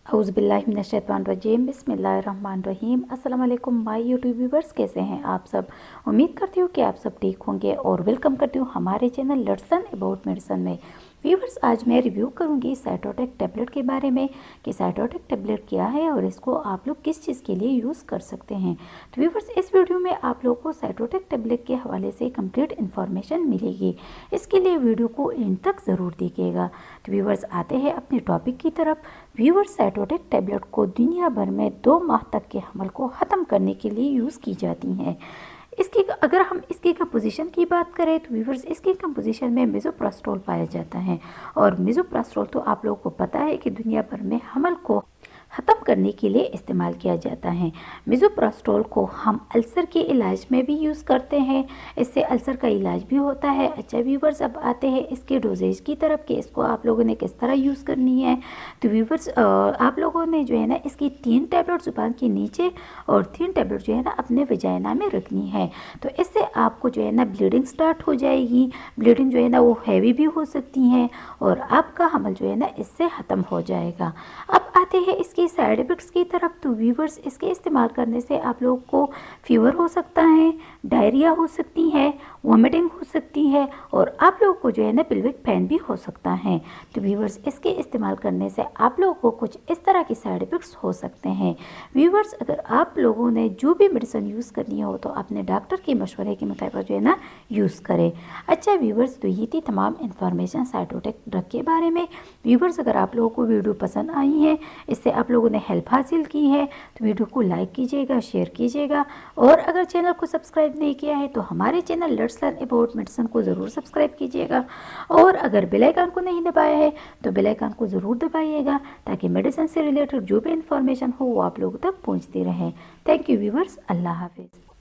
औज़ुबिल्लाहिमिनश्शैतानिर्रजीम बिस्मिल्लाहिर्रहमानिर्रहीम। अस्सलाम वालेकुम माय यूट्यूब व्यूवर्स, कैसे हैं आप सब। उम्मीद करती हूँ कि आप सब ठीक होंगे और वेलकम करती हूँ हमारे channel let's learn about medicine में। व्यूवर्स, आज मैं रिव्यू करूँगी साइटोटेक टैबलेट के बारे में कि साइटोटेक टैबलेट क्या है और इसको आप लोग किस चीज़ के लिए यूज़ कर सकते हैं। तो व्यूवर्स, इस वीडियो में आप लोगों को साइटोटेक टैबलेट के हवाले से कंप्लीट इन्फॉर्मेशन मिलेगी। इसके लिए वीडियो को एंड तक ज़रूर देखिएगा। तो व्यूवर्स, आते हैं अपने टॉपिक की तरफ। व्यूवर्स, साइटोटेक टैबलेट को दुनिया भर में 2 माह तक के हमल को ख़त्म करने के लिए यूज़ की जाती हैं। अगर हम इसकी कंपोजिशन की बात करें तो व्यूवर्स, इसकी कंपोजिशन में मिसोप्रोस्टोल पाया जाता है। और मिसोप्रोस्टोल तो आप लोगों को पता है कि दुनिया भर में हमल को ख़त्म करने के लिए इस्तेमाल किया जाता है। मिसोप्रोस्टोल को हम अल्सर के इलाज में भी यूज़ करते हैं, इससे अल्सर का इलाज भी होता है। अच्छा व्यूवर्स, अब आते हैं इसके डोजेज की तरफ कि इसको आप लोगों ने किस तरह यूज़ करनी है। तो व्यूवर्स, आप लोगों ने जो है ना इसकी 3 टैबलेट ज़ुबान के नीचे और 3 टैबलेट जो है ना अपने वजाइना में रखनी है। तो इससे आपको जो है ना ब्लीडिंग स्टार्ट हो जाएगी। ब्लीडिंग जो है ना वो हैवी भी हो सकती है और आपका हमल जो है ना इससे ख़त्म हो जाएगा। अब आते हैं इसकी साइड इफ़ेक्ट्स की तरफ। तो व्यूवर्स, इसके इस्तेमाल करने से आप लोगों को फीवर हो सकता है, डायरिया हो सकती है, वॉमिटिंग हो सकती है और आप लोगों को जो है ना पेल्विक पेन भी हो सकता है। तो व्यूवर्स, इसके इस्तेमाल करने से आप लोगों को कुछ इस तरह के साइड इफ़ेक्ट्स हो सकते हैं। व्यूवर्स, अगर आप लोगों ने जो भी मेडिसिन यूज़ करनी हो तो अपने डॉक्टर के मशवरे के मुताबिक जो है ना यूज़ करें। अच्छा व्यूवर्स, तो ये थी तमाम इन्फॉर्मेशन साइटोटेक ड्रग के बारे में। व्यूवर्स, अगर आप लोगों को वीडियो पसंद आई है, इससे आप लोगों ने हेल्प हासिल की है, तो वीडियो को लाइक कीजिएगा, शेयर कीजिएगा और अगर चैनल को सब्सक्राइब नहीं किया है तो हमारे channel let's learn about medicine को ज़रूर सब्सक्राइब कीजिएगा। और अगर बेल आइकन को नहीं दबाया है तो बेल आइकन को ज़रूर दबाइएगा ताकि मेडिसिन से रिलेटेड जो भी इन्फॉर्मेशन हो वो आप लोगों तक पहुँचती रहे। थैंक यू व्यूवर्स, अल्लाह हाफिज़।